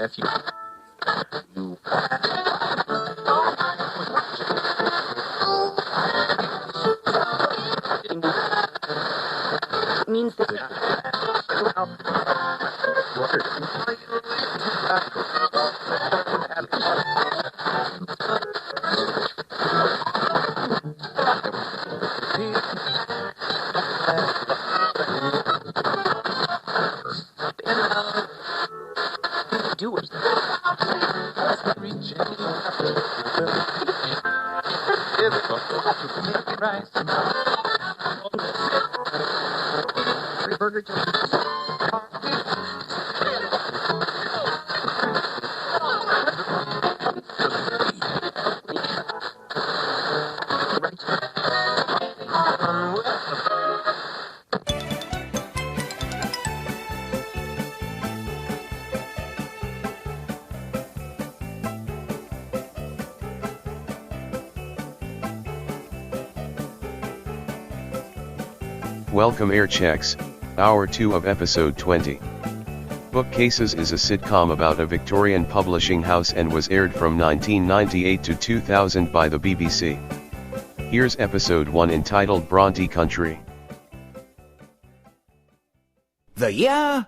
if you means that do it. Burger Welcome Air Checks, Hour 2 of Episode 20. Bookcases is a sitcom about a Victorian publishing house and was aired from 1998 to 2000 by the BBC. Here's Episode 1 entitled Bronte Country. The year?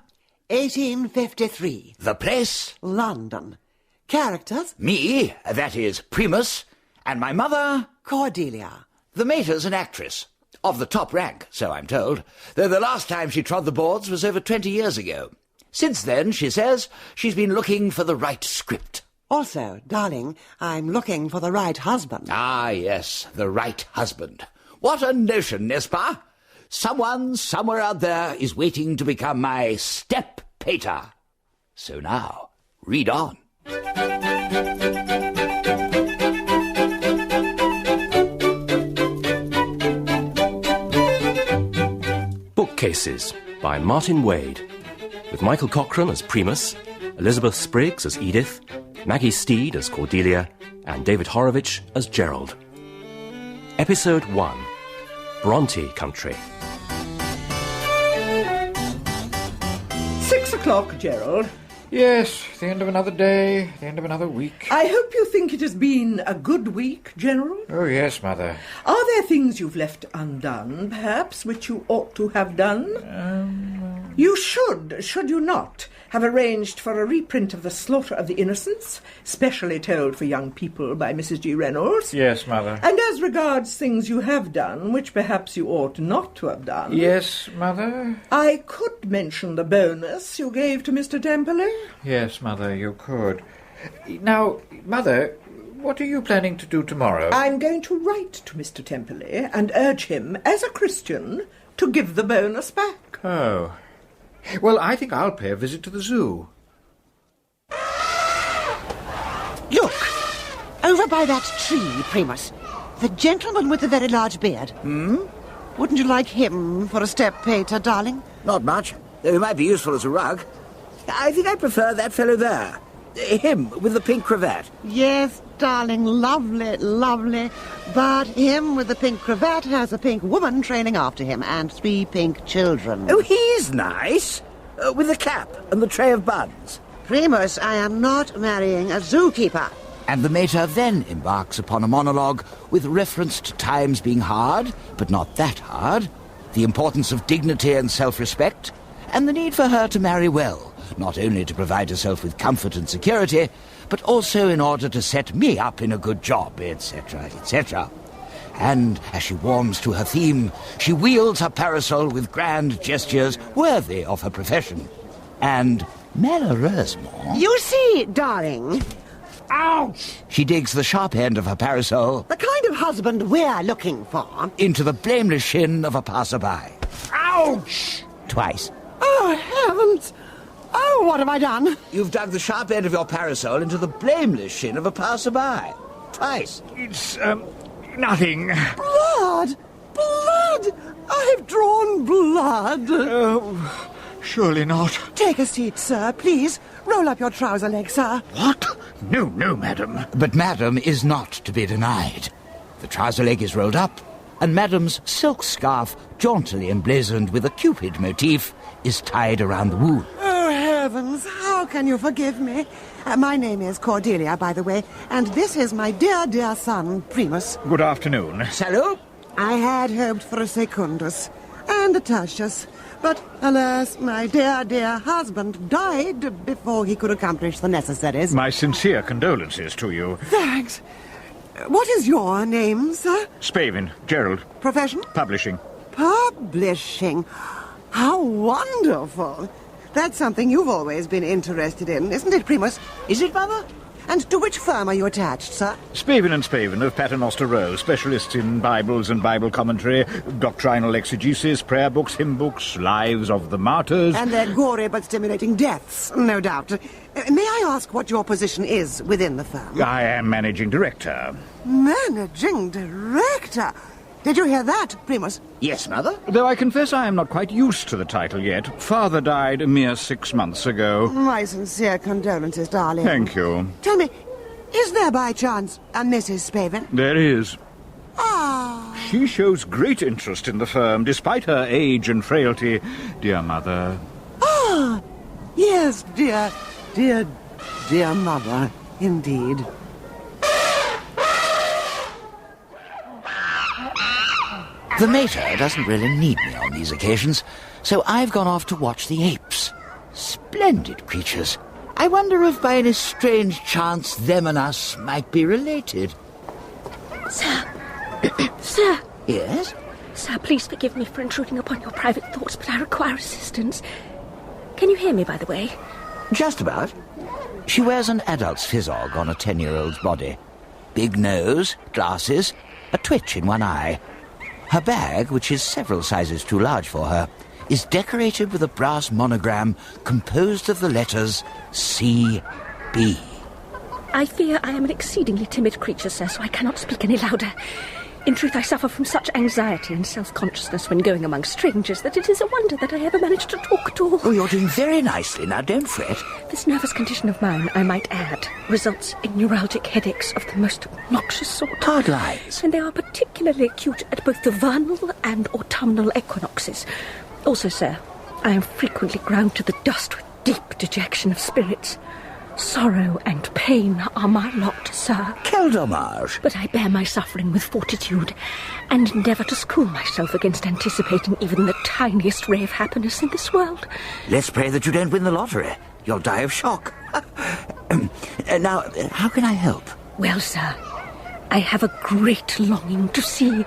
1853. The place? London. Characters? Me, that is Primus, and my mother? Cordelia. The mater's an actress. Of the top rank, so I'm told, though the last time she trod the boards was over 20 years ago. Since then, she says, she's been looking for the right script. Also, darling, I'm looking for the right husband. Ah, yes, the right husband. What a notion, n'est-ce pas? Someone, somewhere out there, is waiting to become my step-pater. So now, read on. Bookcases by Martin Wade, with Michael Cochrane as Primus, Elizabeth Spriggs as Edith, Maggie Steed as Cordelia, and David Horowitz as Gerald. Episode 1, Bronte Country. 6 o'clock, Gerald. Yes, the end of another day, the end of another week. I hope you think it has been a good week, Gerald. Oh, yes, Mother. Are there things you've left undone, perhaps, which you ought to have done? You should you not, have arranged for a reprint of The Slaughter of the Innocents, specially told for young people by Mrs. G. Reynolds. Yes, Mother. And as regards things you have done, which perhaps you ought not to have done... Yes, Mother? I could mention the bonus you gave to Mr. Temperley. Yes, Mother, you could. Now, Mother, what are you planning to do tomorrow? I'm going to write to Mr. Temperley and urge him, as a Christian, to give the bonus back. Oh. Well, I think I'll pay a visit to the zoo. Look! Over by that tree, Primus. The gentleman with the very large beard. Wouldn't you like him for a step-pater, darling? Not much, though he might be useful as a rug. I think I prefer that fellow there. Him, with the pink cravat. Yes, darling, lovely, lovely. But him with the pink cravat has a pink woman trailing after him and 3 pink children. Oh, he's nice. With the cap and the tray of buns. Primus, I am not marrying a zookeeper. And the mater then embarks upon a monologue with reference to times being hard, but not that hard, the importance of dignity and self-respect, and the need for her to marry well, not only to provide herself with comfort and security, but also in order to set me up in a good job, etc., etc. And as she warms to her theme, she wields her parasol with grand gestures worthy of her profession. And malheureusement... You see, darling... Ouch! She digs the sharp end of her parasol... the kind of husband we're looking for... into the blameless shin of a passerby. Ouch! Twice. Oh, heavens! Oh, what have I done? You've dug the sharp end of your parasol into the blameless shin of a passerby. Twice. It's, nothing. Blood! Blood! I've drawn blood. Oh, surely not. Take a seat, sir, please. Roll up your trouser leg, sir. What? No, madam. But madam is not to be denied. The trouser leg is rolled up, and madam's silk scarf, jauntily emblazoned with a Cupid motif, is tied around the wound. Oh, heavens, how can you forgive me? My name is Cordelia, by the way, and this is my dear, dear son, Primus. Good afternoon. Salut. I had hoped for a secundus and a tertius, but alas, my dear, dear husband died before he could accomplish the necessaries. My sincere condolences to you. Thanks. What is your name, sir? Spavin, Gerald. Profession? Publishing. Publishing. How wonderful. That's something you've always been interested in, isn't it, Primus? Is it, Mother? And to which firm are you attached, sir? Spavin and Spavin of Paternoster Row, specialists in Bibles and Bible commentary, doctrinal exegesis, prayer books, hymn books, lives of the martyrs. And their gory but stimulating deaths, no doubt. May I ask what your position is within the firm? I am managing director. Managing director? Did you hear that, Primus? Yes, Mother. Though I confess I am not quite used to the title yet. Father died a mere 6 months ago. My sincere condolences, darling. Thank you. Tell me, is there by chance a Mrs. Spavin? There is. Ah. She shows great interest in the firm, despite her age and frailty, dear mother. Ah, yes, dear mother, indeed. The mater doesn't really need me on these occasions, so I've gone off to watch the apes. Splendid creatures. I wonder if by any strange chance them and us might be related. Sir. Sir. Yes? Sir, please forgive me for intruding upon your private thoughts, but I require assistance. Can you hear me, by the way? Just about. She wears an adult's physog on a 10-year-old's body. Big nose, glasses, a twitch in one eye. Her bag, which is several sizes too large for her, is decorated with a brass monogram composed of the letters C.B. I fear I am an exceedingly timid creature, sir, so I cannot speak any louder. In truth, I suffer from such anxiety and self-consciousness when going among strangers that it is a wonder that I ever managed to talk at all. Oh, you're doing very nicely. Now, don't fret. This nervous condition of mine, I might add, results in neuralgic headaches of the most obnoxious sort. Hard lines. And they are particularly acute at both the vernal and autumnal equinoxes. Also, sir, I am frequently ground to the dust with deep dejection of spirits. Sorrow and pain are my lot, sir. Quel dommage. But I bear my suffering with fortitude and endeavour to school myself against anticipating even the tiniest ray of happiness in this world. Let's pray that you don't win the lottery. You'll die of shock. Now, how can I help? Well, sir, I have a great longing to see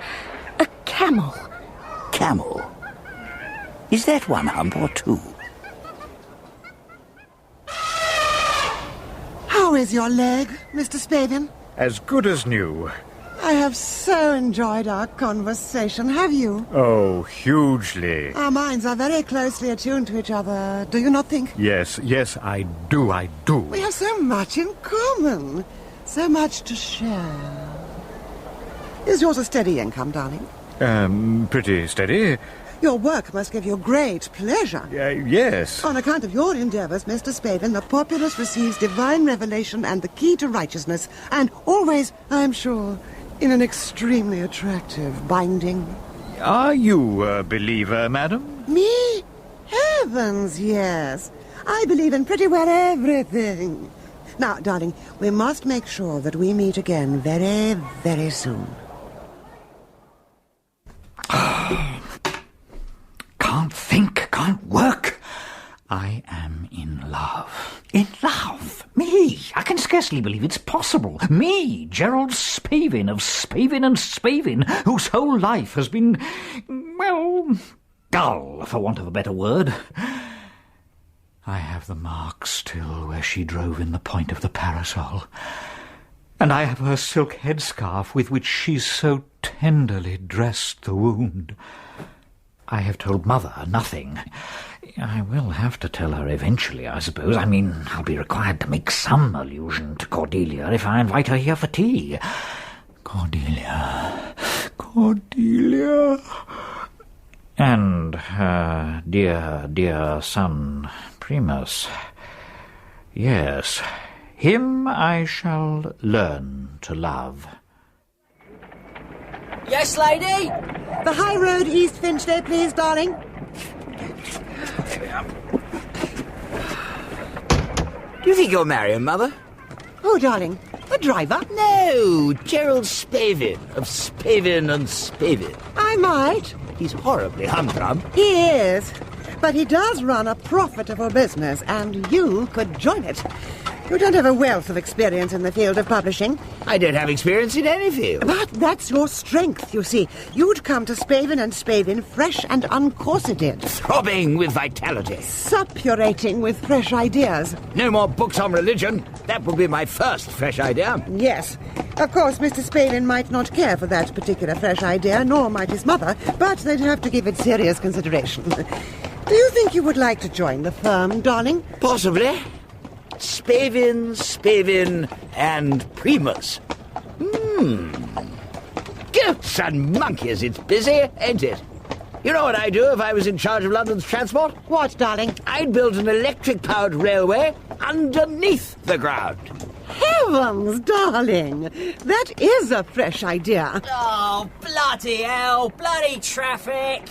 a camel. Camel? Is that one hump or two? How is your leg, Mr. Spavin? As good as new. I have so enjoyed our conversation, have you? Oh, hugely. Our minds are very closely attuned to each other, do you not think? Yes, I do. We have so much in common, so much to share. Is yours a steady income, darling? Pretty steady. Your work must give you great pleasure. Yes. On account of your endeavours, Mr. Spavin, the populace receives divine revelation and the key to righteousness, and always, I'm sure, in an extremely attractive binding. Are you a believer, madam? Me? Heavens, yes. I believe in pretty well everything. Now, darling, we must make sure that we meet again very, very soon. Can't think, can't work. I am in love. In love? Me? I can scarcely believe it's possible. Me, Gerald Spavin of Spavin and Spavin, whose whole life has been, well, dull, for want of a better word. I have the mark still where she drove in the point of the parasol, and I have her silk headscarf with which she's so tenderly dressed the wound. I have told Mother nothing. I will have to tell her eventually, I suppose. I mean, I'll be required to make some allusion to Cordelia if I invite her here for tea. Cordelia. And her dear, dear son, Primus. Yes, him I shall learn to love. Yes, lady? The high road, East Finchley, please, darling. Do you think you'll marry him, Mother? Oh, darling, the driver? No, Gerald Spavin of Spavin and Spavin. I might. He's horribly humdrum. He is. But he does run a profitable business, and you could join it. You don't have a wealth of experience in the field of publishing. I don't have experience in any field. But that's your strength, you see. You'd come to Spavin and Spavin fresh and uncorseted. Throbbing with vitality. Suppurating with fresh ideas. No more books on religion. That would be my first fresh idea. Yes. Of course, Mr. Spavin might not care for that particular fresh idea, nor might his mother, but they'd have to give it serious consideration. Do you think you would like to join the firm, darling? Possibly. Spavin, and Primus. Goats and monkeys, it's busy, ain't it? You know what I'd do if I was in charge of London's transport? What, darling? I'd build an electric-powered railway underneath the ground. Heavens, darling! That is a fresh idea. Oh, bloody hell! Bloody traffic!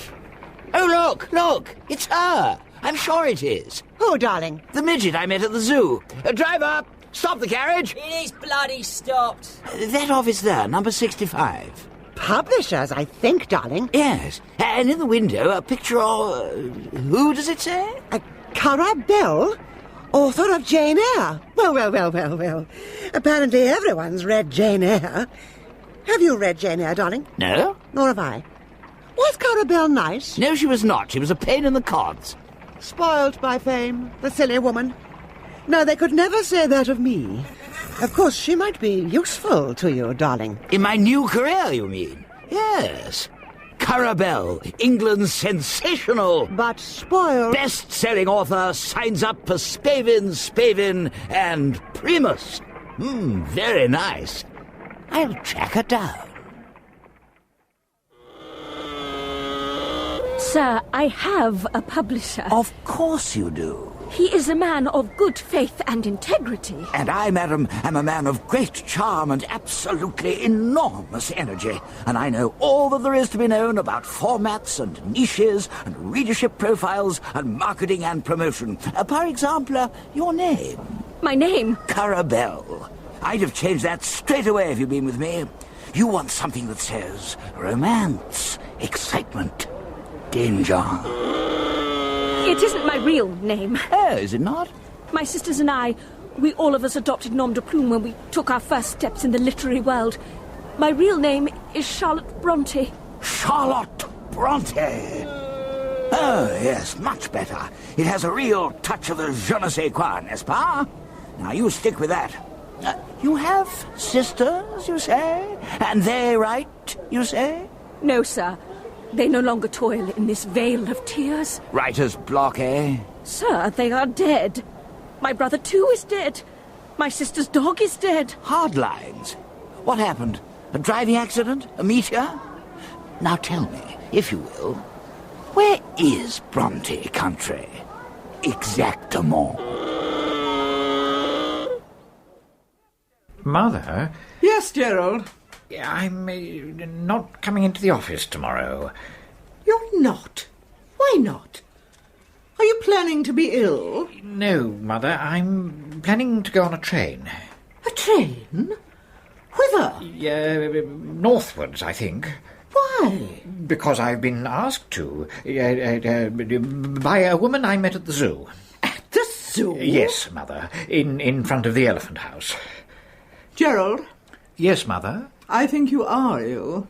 Oh, look! It's her! I'm sure it is. Who, darling? The midget I met at the zoo. Driver, stop the carriage! It is bloody stopped. That office there, number 65. Publishers, I think, darling. Yes, and in the window a picture of... who does it say? Cara Bell, author of Jane Eyre. Well. Apparently everyone's read Jane Eyre. Have you read Jane Eyre, darling? No. Nor have I. Was Cara Bell nice? No, she was not. She was a pain in the cods. Spoilt by fame, the silly woman. No, they could never say that of me. Of course, she might be useful to you, darling. In my new career, you mean? Yes. Cara Bell, England's sensational... but spoiled... best-selling author, signs up for Spavin, and Primus. Very nice. I'll track her down. Sir, I have a publisher. Of course you do. He is a man of good faith and integrity. And I, madam, am a man of great charm and absolutely enormous energy. And I know all that there is to be known about formats and niches and readership profiles and marketing and promotion. For example, your name. My name? Cara Bell. I'd have changed that straight away if you'd been with me. You want something that says romance, excitement, danger. It isn't my real name. Oh, is it not? My sisters and I, we all of us adopted nom de plume when we took our first steps in the literary world. My real name is Charlotte Bronte. Charlotte Bronte. Oh, yes, much better. It has a real touch of the je ne sais quoi, n'est-ce pas? Now, you stick with that. You have sisters, you say? And they write, you say? No, sir. They no longer toil in this vale of tears. Writer's block, eh? Sir, they are dead. My brother, too, is dead. My sister's dog is dead. Hard lines. What happened? A driving accident? A meteor? Now tell me, if you will, where is Bronte Country? Exactement. Mother? Yes, Gerald? I'm not coming into the office tomorrow. You're not? Why not? Are you planning to be ill? No, Mother, I'm planning to go on a train. A train? Whither? Northwards, I think. Why? Because I've been asked to. By a woman I met at the zoo. At the zoo? Yes, Mother, in front of the elephant house. Gerald? Yes, Mother? I think you are ill.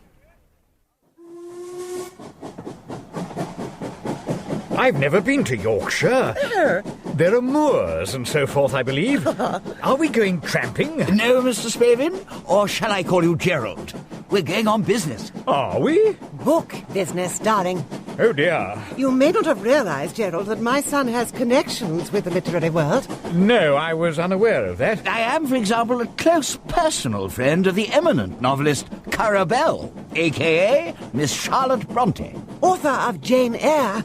I've never been to Yorkshire. There are moors and so forth, I believe. Are we going tramping? No, Mr. Spavin, or shall I call you Gerald? We're going on business. Are we? Book business, darling. Oh, dear. You may not have realized, Gerald, that my son has connections with the literary world. No, I was unaware of that. I am, for example, a close personal friend of the eminent novelist Cara Bell, a.k.a. Miss Charlotte Bronte. Author of Jane Eyre.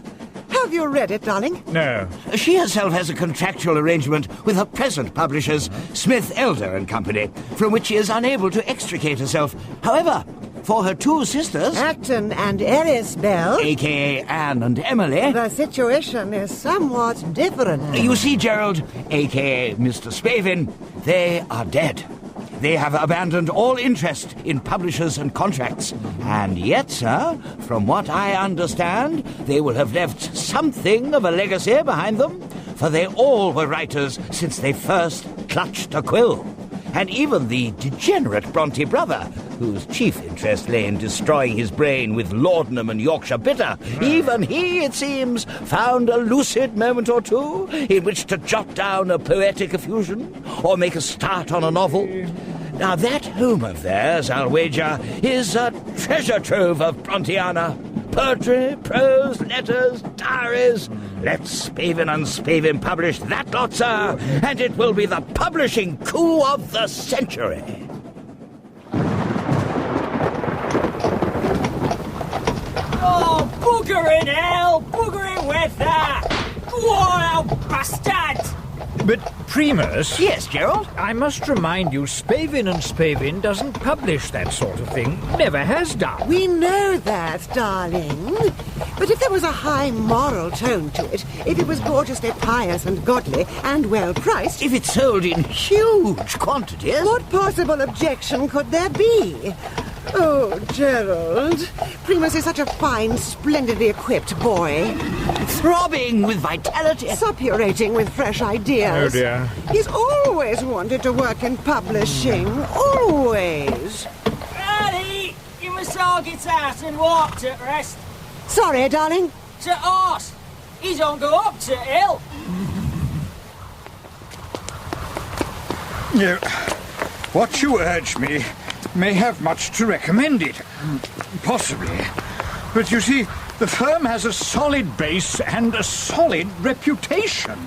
Have you read it, darling? No. She herself has a contractual arrangement with her present publishers, Smith, Elder and Company, from which she is unable to extricate herself. However, For her two sisters, Acton and Eris Bell, a.k.a. Anne and Emily, the situation is somewhat different. you see, Gerald, a.k.a. Mr. Spavin, they are dead. They have abandoned all interest in publishers and contracts. And yet, sir, from what I understand, they will have left something of a legacy behind them, for they all were writers since they first clutched a quill. And even the degenerate Bronte brother, whose chief interest lay in destroying his brain with laudanum and Yorkshire bitter, even he, it seems, found a lucid moment or two in which to jot down a poetic effusion or make a start on a novel. Now that home of theirs, I'll wager, is a treasure trove of Bronteana. Poetry, prose, letters, diaries. Let Spavin and Spavin publish that lot, sir, and it will be the publishing coup of the century. Oh, bugger in hell! Bugger in with that! What a bastard! But, Primus... Yes, Gerald? I must remind you, Spavin and Spavin doesn't publish that sort of thing. Never has done. We know that, darling. But if there was a high moral tone to it, if it was gorgeously pious and godly and well-priced... If it's sold in huge quantities... What possible objection could there be? Oh, Gerald. Primus is such a fine, splendidly equipped boy. Throbbing with vitality. Suppurating with fresh ideas. Oh, dear. He's always wanted to work in publishing. Always. Daddy, you must all get out and walk to rest. Sorry, darling. To horse. He don't go up to hill. No, what you urge me may have much to recommend it. Possibly. But you see, the firm has a solid base and a solid reputation.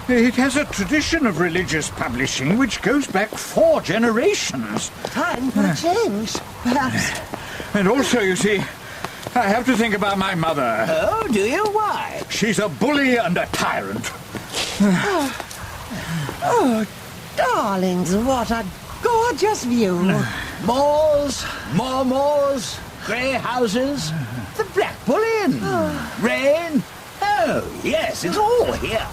It has a tradition of religious publishing which goes back 4 generations. Time for a change, perhaps. And also, you see, I have to think about my mother. Oh, do you? Why? She's a bully and a tyrant. Oh, darlings, what a gorgeous view. Moors, more moors, grey houses, the Black Bull Inn, rain. Oh, yes, it's all here.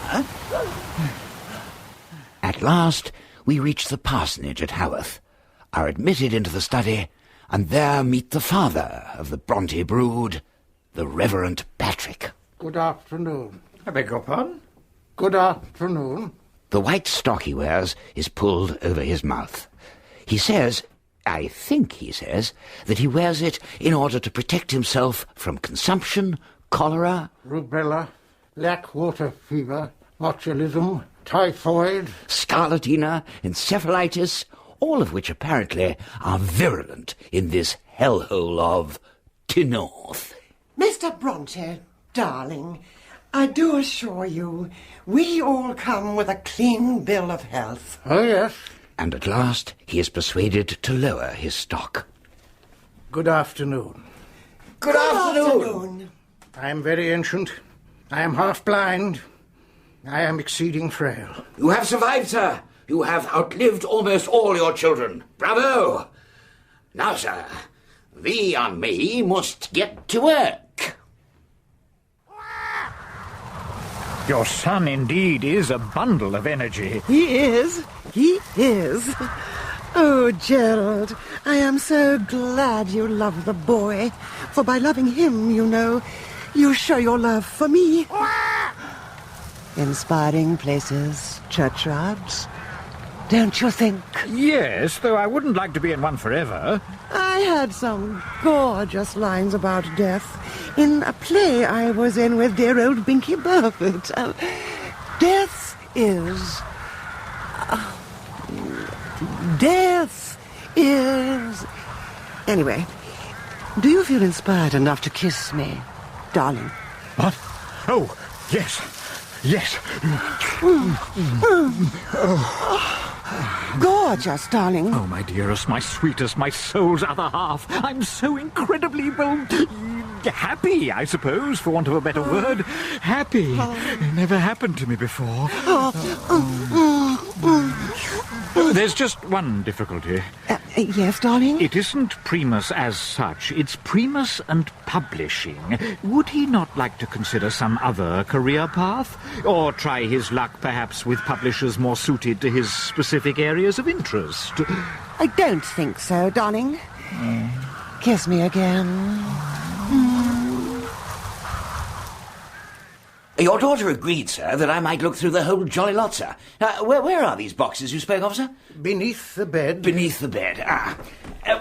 At last, we reach the parsonage at Haworth, are admitted into the study, and there meet the father of the Bronte brood, the Reverend Patrick. Good afternoon. I beg your pardon? Good afternoon. The white stock he wears is pulled over his mouth. He says, I think he says, that he wears it in order to protect himself from consumption, cholera, Rubella, black water fever, botulism, typhoid, scarlatina, encephalitis, all of which apparently are virulent in this hellhole of Tynorth. Mr. Bronte, darling, I do assure you, we all come with a clean bill of health. Oh, yes. And at last he is persuaded to lower his stock. Good afternoon. Good afternoon. I am very ancient. I am half blind. I am exceeding frail. You have survived, sir. You have outlived almost all your children. Bravo! Now, sir, thee and me must get to work. Your son indeed is a bundle of energy. He is. He is. Oh, Gerald, I am so glad you love the boy. For by loving him, you know, you show your love for me. Inspiring places, churchyards. Don't you think? Yes, though I wouldn't like to be in one forever. I had some gorgeous lines about death in a play I was in with dear old Binky Burford. Death is... Death is... Anyway, do you feel inspired enough to kiss me, darling? What? Oh, yes. Yes. Gorgeous, darling. Oh, my dearest, my sweetest, my soul's other half. I'm so incredibly, well, happy, I suppose, for want of a better word. Happy. It never happened to me before. There's just one difficulty. Yes, darling? It isn't Primus as such. It's Primus and Publishing. Would he not like to consider some other career path? Or try his luck, perhaps, with publishers more suited to his specific areas of interest? I don't think so, darling. Kiss me again. Your daughter agreed, sir, that I might look through the whole jolly lot, sir. Where are these boxes you spoke of, sir? Beneath the bed. Beneath the bed.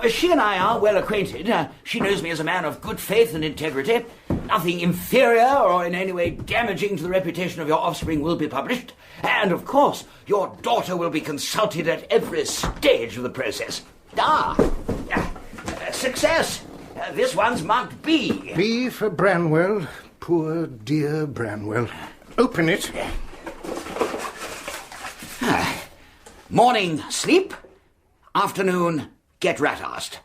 She and I are well acquainted. She knows me as a man of good faith and integrity. Nothing inferior or in any way damaging to the reputation of your offspring will be published. And, of course, your daughter will be consulted at every stage of the process. Success! This one's marked B. B for Branwell. Poor dear Branwell. Open it. Morning, sleep. Afternoon, get rat-arsed.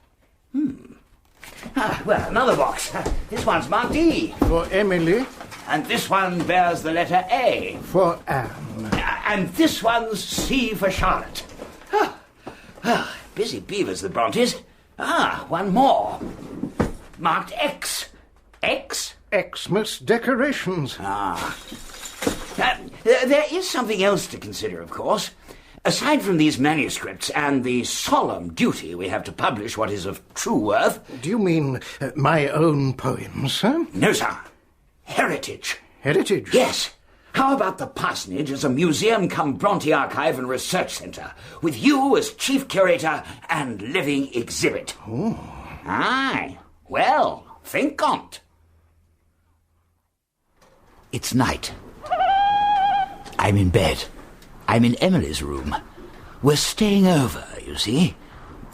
Well, another box. This one's marked E. For Emily. And this one bears the letter A. For Anne. And this one's C for Charlotte. Busy beavers, the Brontes. One more. Marked X. X? Xmas decorations. There is something else to consider, of course. Aside from these manuscripts and the solemn duty we have to publish what is of true worth... Do you mean my own poems, sir? No, sir. Heritage. Heritage? Yes. How about the parsonage as a museum come Bronte archive and research centre, with you as chief curator and living exhibit? Oh. Aye. Well, think on't. It's night. I'm in bed. I'm in Emily's room. We're staying over, you see.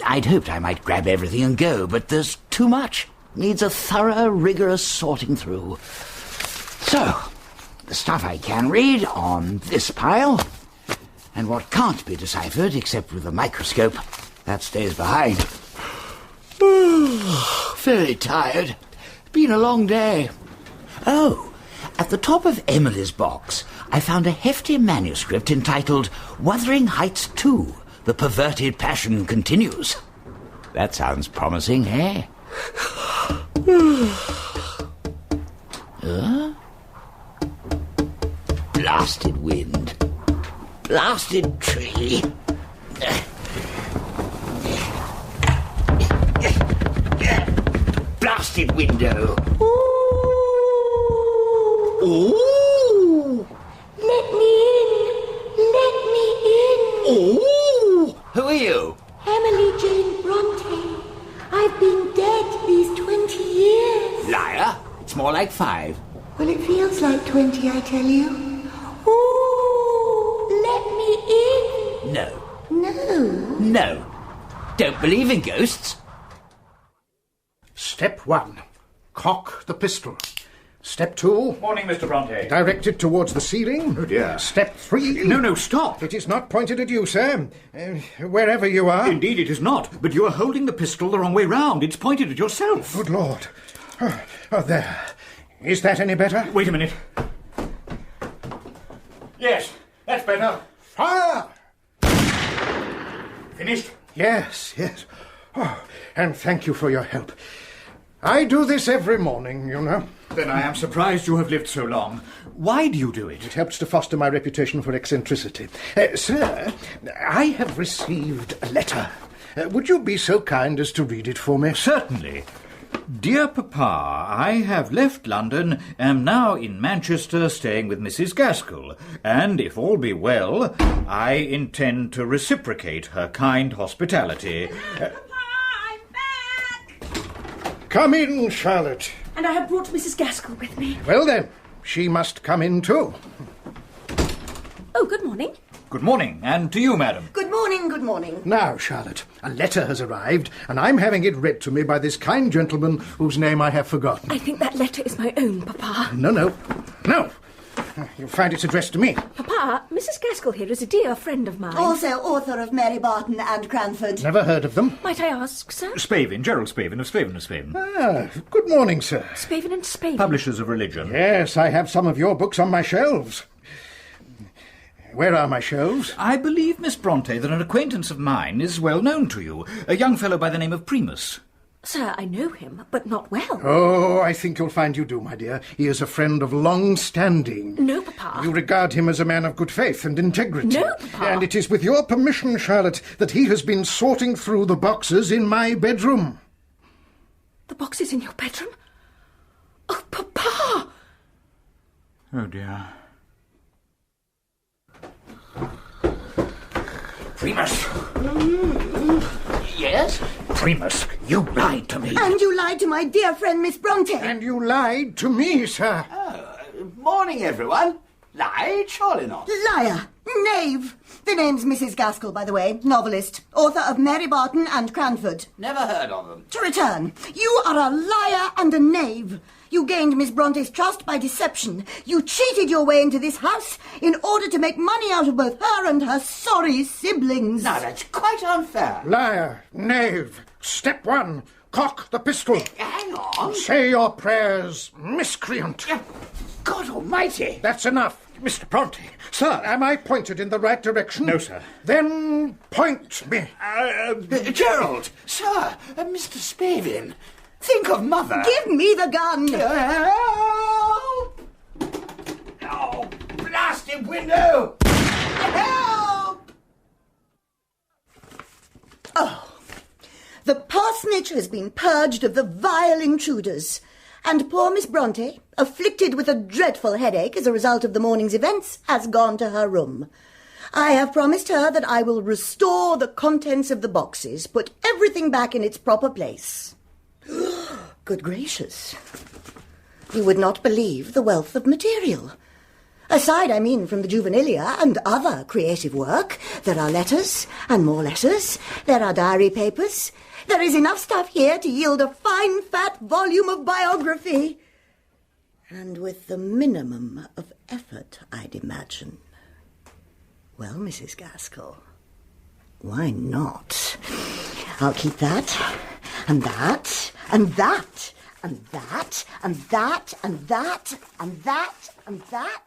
I'd hoped I might grab everything and go, but there's too much. Needs a thorough, rigorous sorting through. So, the stuff I can read on this pile, and what can't be deciphered except with a microscope, that stays behind. Very tired. Been a long day. Oh, at the top of Emily's box, I found a hefty manuscript entitled Wuthering Heights 2, The Perverted Passion Continues. That sounds promising, eh? Blasted wind. Blasted tree. Blasted window. Ooh! Let me in! Let me in! Ooh! Who are you? Emily Jane Bronte. I've been dead these 20 years. Liar. It's more like 5. Well, it feels like 20, I tell you. Ooh! Let me in! No. No. No. Don't believe in ghosts. Step 1. Cock the pistol. Step 2. Morning, Mr. Bronte. Direct it towards the ceiling. Oh, dear. Step 3. No, stop. It is not pointed at you, sir. Wherever you are. Indeed it is not, but you are holding the pistol the wrong way round. It's pointed at yourself. Good Lord. Oh, there. Is that any better? Wait a minute. Yes, that's better. Fire! Finished? Yes. Oh, and thank you for your help. I do this every morning, you know. Then I am surprised you have lived so long. Why do you do it? It helps to foster my reputation for eccentricity. Sir, I have received a letter. Would you be so kind as to read it for me? Certainly. Dear Papa, I have left London, am now in Manchester staying with Mrs. Gaskell, and if all be well, I intend to reciprocate her kind hospitality. Papa, I'm back! Come in, Charlotte. And I have brought Mrs. Gaskell with me. Well then, she must come in too. Oh, good morning. Good morning, and to you, madam. Good morning, good morning. Now, Charlotte, a letter has arrived, and I'm having it read to me by this kind gentleman whose name I have forgotten. I think that letter is my own, Papa. No. You'll find it's addressed to me. Papa, Mrs. Gaskell here is a dear friend of mine. Also author of Mary Barton and Cranford. Never heard of them. Might I ask, sir? Spavin, Gerald Spavin of Spavin of Spavin. Good morning, sir. Spavin and Spavin. Publishers of religion. Yes, I have some of your books on my shelves. Where are my shelves? I believe, Miss Bronte, that an acquaintance of mine is well known to you, a young fellow by the name of Primus. Sir, I know him, but not well. Oh, I think you'll find you do, my dear. He is a friend of long standing. No, Papa. You regard him as a man of good faith and integrity. No, Papa. And it is with your permission, Charlotte, that he has been sorting through the boxes in my bedroom. The boxes in your bedroom? Oh, Papa! Oh, dear. Primus. Yes? Primus, you lied to me. And you lied to my dear friend, Miss Bronte. And you lied to me, sir. Morning, everyone. Lied? Surely not. Liar. Knave. The name's Mrs. Gaskell, by the way, novelist, author of Mary Barton and Cranford. Never heard of them. To return, you are a liar and a knave. You gained Miss Bronte's trust by deception. You cheated your way into this house in order to make money out of both her and her sorry siblings. Now, that's quite unfair. Liar, knave. Step one, cock the pistol. Hang on. Say your prayers, miscreant. God almighty. That's enough. Mr. Bronte. Sir, am I pointed in the right direction? No, sir. Then point me. Gerald. Sir, Mr. Spavin. Think of Mother. Give me the gun. Help! Oh, blasted window! Help! Oh, the parsonage has been purged of the vile intruders. And poor Miss Bronte, afflicted with a dreadful headache as a result of the morning's events, has gone to her room. I have promised her that I will restore the contents of the boxes, put everything back in its proper place. Good gracious. You would not believe the wealth of material. Aside, I mean, from the juvenilia and other creative work, there are letters and more letters. There are diary papers. There is enough stuff here to yield a fine, fat volume of biography. And with the minimum of effort, I'd imagine. Well, Mrs. Gaskell, why not? I'll keep that, and that, and that, and that, and that, and that, and that, and that.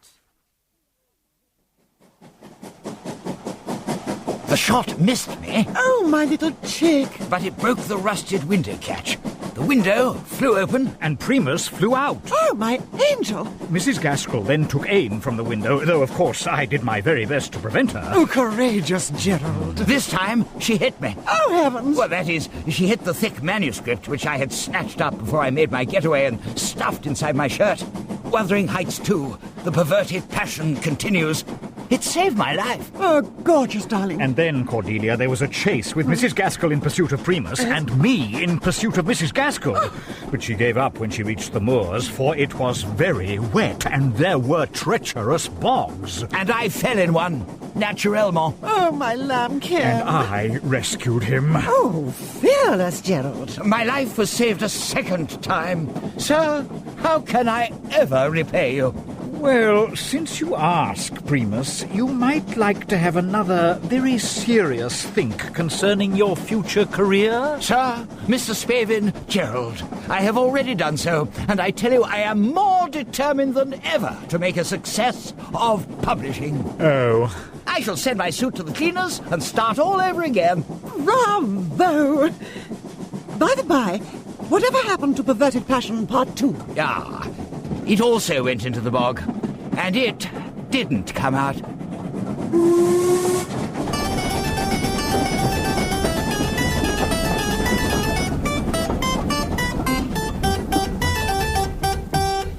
The shot missed me. Oh, my little chick. But it broke the rusted window catch. The window flew open. And Primus flew out. Oh, my angel. Mrs. Gaskell then took aim from the window, though, of course, I did my very best to prevent her. Oh, courageous Gerald. This time, she hit me. Oh, heavens. Well, that is, she hit the thick manuscript, which I had snatched up before I made my getaway and stuffed inside my shirt. Wuthering Heights 2, the perverted passion continues. It saved my life. Oh, gorgeous, darling. And then, Cordelia, there was a chase with Mrs. Gaskell in pursuit of Primus and me in pursuit of Mrs. Gaskell. But she gave up when she reached the moors, for it was very wet and there were treacherous bogs. And I fell in one. Naturellement. Oh, my lambkin. And I rescued him. Oh, fearless, Gerald. My life was saved a second time. Sir, how can I ever repay you? Well, since you ask, Primus, you might like to have another very serious think concerning your future career. Sir, Mr. Spavin, Gerald, I have already done so, and I tell you I am more determined than ever to make a success of publishing. Oh. I shall send my suit to the cleaners and start all over again. Bravo! By the by, whatever happened to Perverted Passion Part 2? Ah, it also went into the bog, and it didn't come out.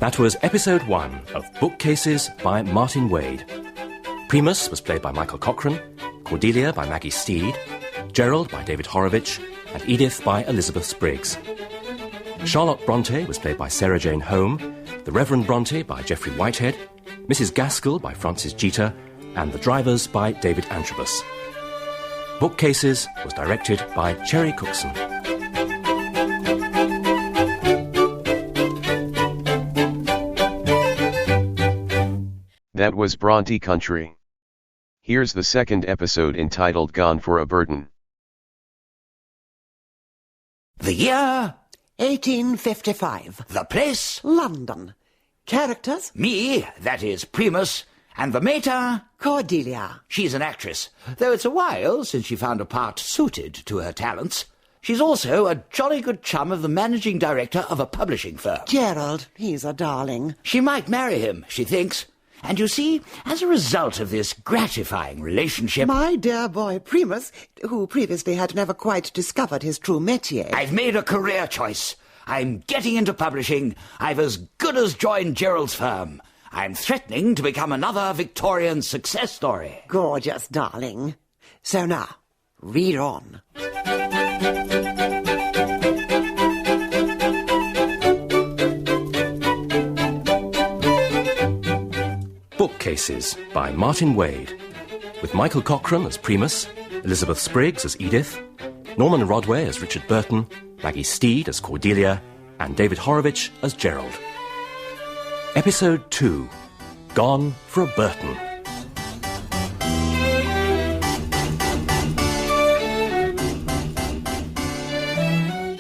That was episode 1 of Bookcases by Martin Wade. Primus was played by Michael Cochran, Cordelia by Maggie Steed, Gerald by David Horowitz, and Edith by Elizabeth Spriggs. Charlotte Bronte was played by Sarah Jane Home, the Reverend Bronte by Geoffrey Whitehead, Mrs. Gaskell by Frances Jeter, and The Drivers by David Antrobus. Bookcases was directed by Cherry Cookson. That was Bronte Country. Here's the second episode entitled Gone for a Burton. The year 1855. The place? London. Characters? Me, that is Primus, And the mater? Cordelia. She's an actress, though it's a while since she found a part suited to her talents. She's also a jolly good chum of the managing director of a publishing firm. Gerald, he's a darling. She might marry him, she thinks. And you see, as a result of this gratifying relationship... My dear boy Primus, who previously had never quite discovered his true métier... I've made a career choice. I'm getting into publishing. I've as good as joined Gerald's firm. I'm threatening to become another Victorian success story. Gorgeous, darling. So now, read on. Bookcases by Martin Wade, with Michael Cochran as Primus, Elizabeth Spriggs as Edith, Norman Rodway as Richard Burton, Maggie Steed as Cordelia, and David Horowitz as Gerald. Episode 2, Gone for a Burton.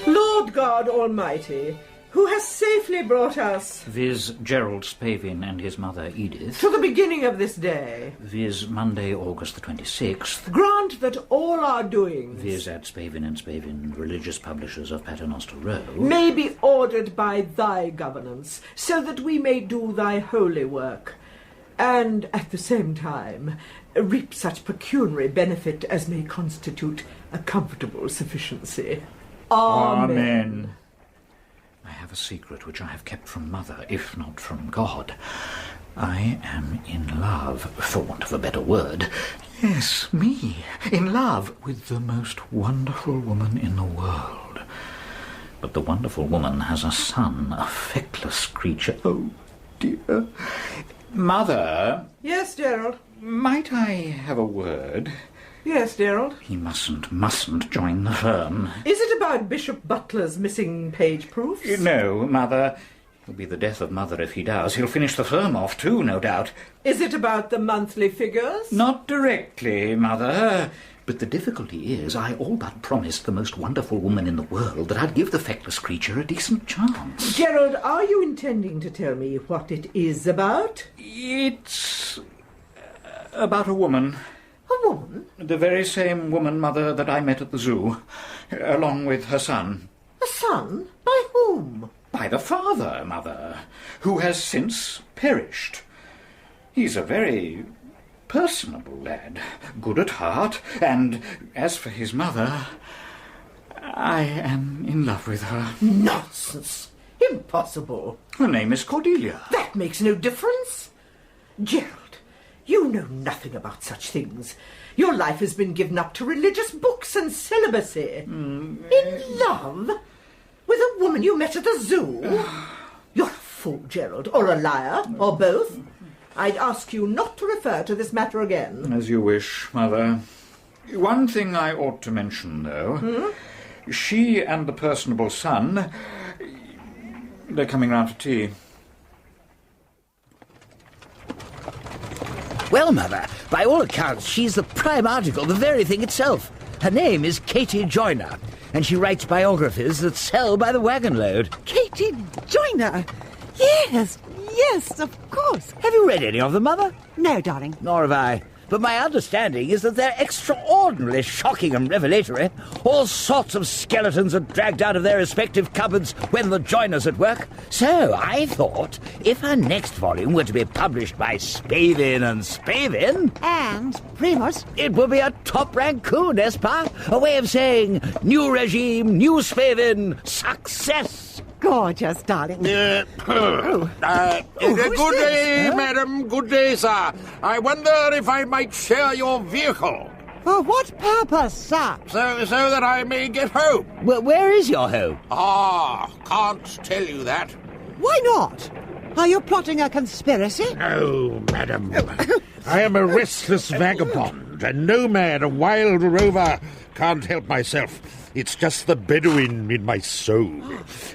Lord God Almighty, who has safely brought us, viz. Gerald Spavin and his mother Edith, to the beginning of this day, viz. Monday, August the 26th, grant that all our doings, viz. at Spavin and Spavin, religious publishers of Paternoster Row, may be ordered by thy governance, so that we may do thy holy work, and at the same time reap such pecuniary benefit as may constitute a comfortable sufficiency. Amen. I have a secret which I have kept from Mother, if not from God. I am in love, for want of a better word. Yes, me, in love with the most wonderful woman in the world. But the wonderful woman has a son, a feckless creature. Oh, dear. Mother. Yes, Gerald? Might I have a word? Yes, Gerald? He mustn't join the firm. Is it about Bishop Butler's missing page proofs? No, Mother. It'll be the death of Mother if he does. He'll finish the firm off too, no doubt. Is it about the monthly figures? Not directly, Mother. But the difficulty is I all but promised the most wonderful woman in the world that I'd give the feckless creature a decent chance. Gerald, are you intending to tell me what it is about? It's about a woman. A woman? The very same woman, Mother, that I met at the zoo, along with her son. A son? By whom? By the father, Mother, who has since perished. He's a very personable lad, good at heart, and as for his mother, I am in love with her. Nonsense! Impossible! Her name is Cordelia. That makes no difference. Gerald, you know nothing about such things. Your life has been given up to religious books and celibacy. In love? With a woman you met at the zoo? You're a fool, Gerald, or a liar, or both. I'd ask you not to refer to this matter again. As you wish, Mother. One thing I ought to mention, though. She and the personable son, they're coming round for tea. Well, Mother, by all accounts, she's the prime article, the very thing itself. Her name is Katie Joyner, and she writes biographies that sell by the wagon load. Katie Joyner? Yes, of course. Have you read any of them, Mother? No, darling. Nor have I. But my understanding is that they're extraordinarily shocking and revelatory. All sorts of skeletons are dragged out of their respective cupboards when the Joiner's at work. So I thought, if her next volume were to be published by Spavin and Spavin... And Primus... It would be a top-rank coup, n'est-ce pas? A way of saying, new regime, new Spavin, success! Gorgeous, darling. Good day, madam. Good day, sir. I wonder if I might share your vehicle. For what purpose, sir? So that I may get home. Well, where is your home? Can't tell you that. Why not? Are you plotting a conspiracy? No, madam. I am a restless vagabond, a nomad, a wild rover. Can't help myself. It's just the Bedouin in my soul.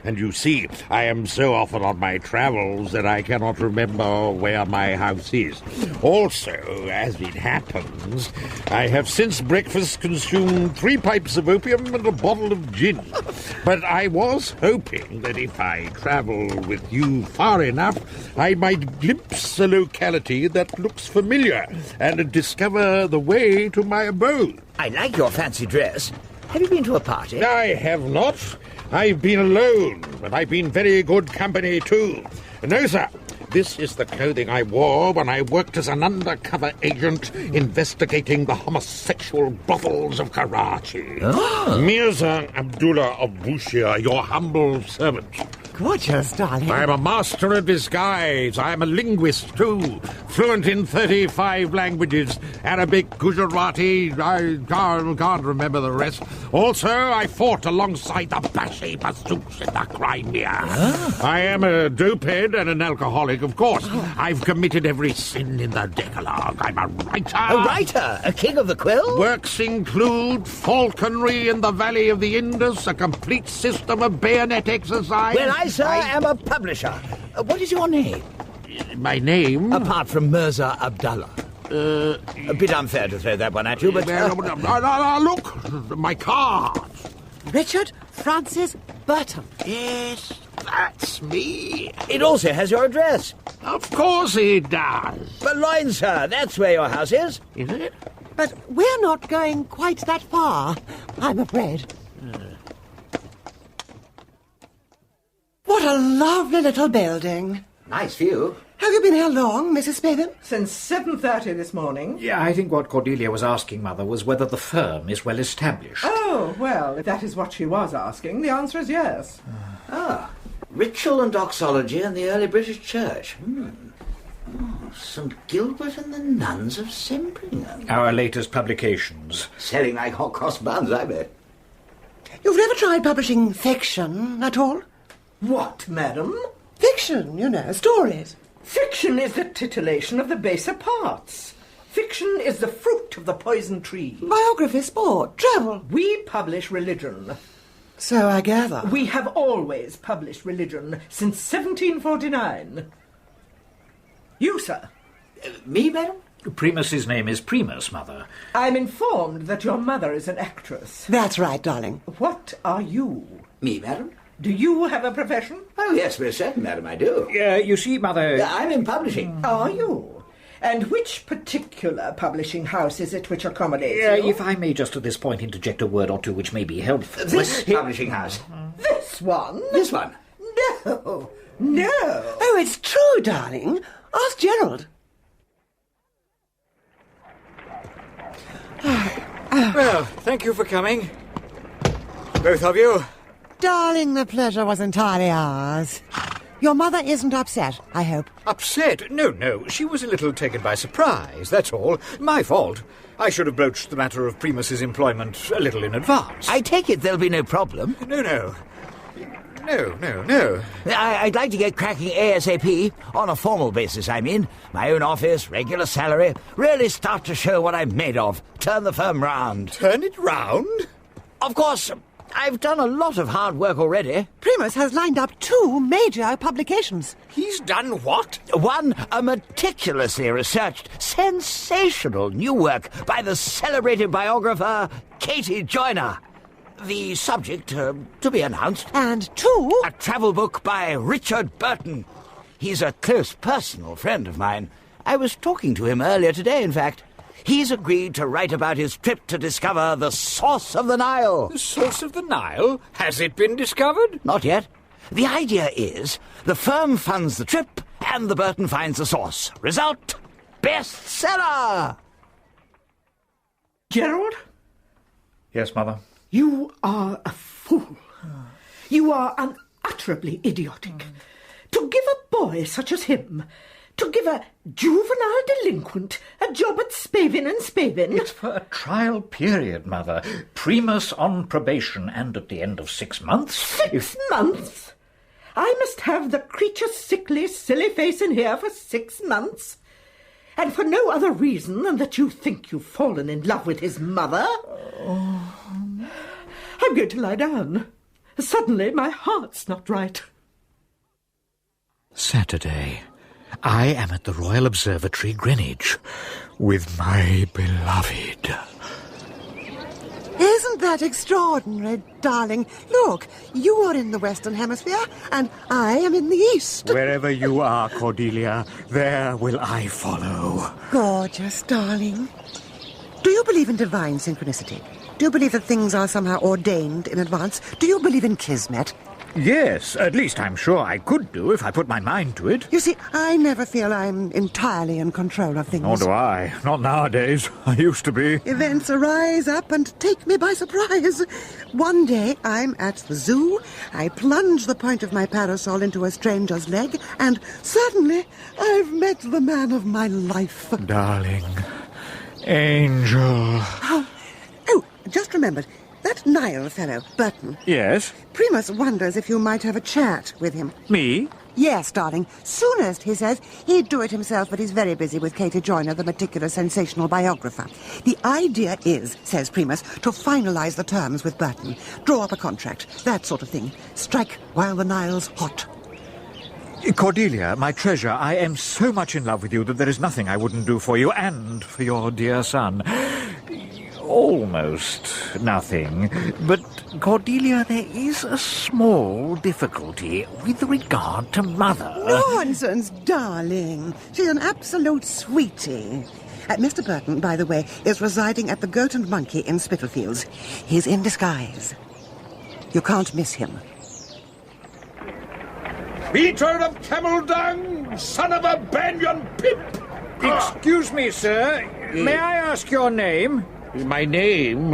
And you see, I am so often on my travels that I cannot remember where my house is. Also, as it happens, I have since breakfast consumed 3 pipes of opium and a bottle of gin. But I was hoping that if I travel with you far enough, I might glimpse a locality that looks familiar and discover the way to my abode. I like your fancy dress. Have you been to a party? I have not. I've been alone, but I've been very good company too. No, sir. This is the clothing I wore when I worked as an undercover agent investigating the homosexual brothels of Karachi. Oh. Mirza Abdullah of Bushir, your humble servant. Gorgeous, darling. I am a master of disguise. I am a linguist, too. Fluent in 35 languages. Arabic, Gujarati, I can't remember the rest. Also, I fought alongside the Bashi Basouks in the Crimea. Ah. I am a dopehead and an alcoholic, of course. I've committed every sin in the Decalogue. I'm a writer. A writer? A king of the quill? Works include falconry in the Valley of the Indus, a complete system of bayonet exercise. Well, I, sir, am a publisher. What is your name? My name? Apart from Mirza Abdullah. A bit unfair to throw that one at you, but... Look, my card. Richard Francis Burton. Yes, that's me. It also has your address. Of course it does. Boulogne, sir, that's where your house is. Is it? But we're not going quite that far, I'm afraid. What a lovely little building. Nice view. Have you been here long, Mrs. Spavin? Since 7:30 this morning. Yeah, I think what Cordelia was asking, Mother, was whether the firm is well established. Oh, well, if that is what she was asking, the answer is yes. Ritual and doxology in the early British Church. St. Gilbert and the Nuns of Sembringham. Our latest publications. Selling like hot cross buns, I bet. You've never tried publishing fiction at all? What, madam? Fiction, you know, stories. Fiction is the titillation of the baser parts. Fiction is the fruit of the poison tree. Biography, sport, travel. We publish religion. So I gather. We have always published religion since 1749. You, sir? Me, madam? Primus's name is Primus, Mother. I'm informed that your mother is an actress. That's right, darling. What are you? Me, madam? Do you have a profession? Oh, yes, we're certain, madam, I do. You see, Mother... I'm in publishing. Are you? And which particular publishing house is it which accommodates you? If I may just at this point interject a word or two which may be helpful. This publishing house. This one? This one? No. No. Oh, it's true, darling. Ask Gerald. Well, thank you for coming. Both of you. Darling, the pleasure was entirely ours. Your mother isn't upset, I hope. Upset? No. She was a little taken by surprise, that's all. My fault. I should have broached the matter of Primus's employment a little in advance. I take it there'll be no problem? No. I'd like to get cracking ASAP, on a formal basis, I mean. My own office, regular salary, really start to show what I'm made of. Turn the firm round. Turn it round? Of course, I've done a lot of hard work already. Primus has lined up 2 major publications. He's done what? One, a meticulously researched, sensational new work by the celebrated biographer Katie Joyner. The subject, to be announced. And 2... a travel book by Richard Burton. He's a close personal friend of mine. I was talking to him earlier today, in fact. He's agreed to write about his trip to discover the source of the Nile. The source of the Nile? Has it been discovered? Not yet. The idea is the firm funds the trip and the Burton finds the source. Result, bestseller! Gerald? Yes, Mother? You are a fool. You are unutterably idiotic. To give a boy such as him, to give a juvenile delinquent a job at Spavin and Spavin... It's for a trial period, Mother. Primus on probation, and at the end of 6 months... 6 months? I must have the creature's sickly, silly face in here for 6 months? And for no other reason than that you think you've fallen in love with his mother? I I'm going to lie down. Suddenly my heart's not right. Saturday. I am at the Royal Observatory, Greenwich, with my beloved. Isn't that extraordinary, darling? Look, you are in the Western Hemisphere, and I am in the East. Wherever you are, Cordelia, there will I follow. Gorgeous, darling. Do you believe in divine synchronicity? Do you believe that things are somehow ordained in advance? Do you believe in kismet? Yes, at least I'm sure I could do if I put my mind to it. You see, I never feel I'm entirely in control of things. Nor do I. Not nowadays. I used to be. Events arise up and take me by surprise. One day I'm at the zoo, I plunge the point of my parasol into a stranger's leg, and suddenly I've met the man of my life. Darling. Angel. Oh, just remembered. That Nile fellow, Burton. Yes? Primus wonders if you might have a chat with him. Me? Yes, darling. Soonest, he says. He'd do it himself, but he's very busy with Katie Joyner, the meticulous, sensational biographer. The idea is, says Primus, to finalise the terms with Burton. Draw up a contract, that sort of thing. Strike while the Nile's hot. Cordelia, my treasure, I am so much in love with you that there is nothing I wouldn't do for you and for your dear son. Almost nothing. But, Cordelia, there is a small difficulty with regard to Mother. Nonsense, darling. She's an absolute sweetie. Mr. Burton, by the way, is residing at the Goat and Monkey in Spitalfields. He's in disguise. You can't miss him. Peter of Camel Dung, son of a banyan pip! Excuse me, sir. May I ask your name? My name?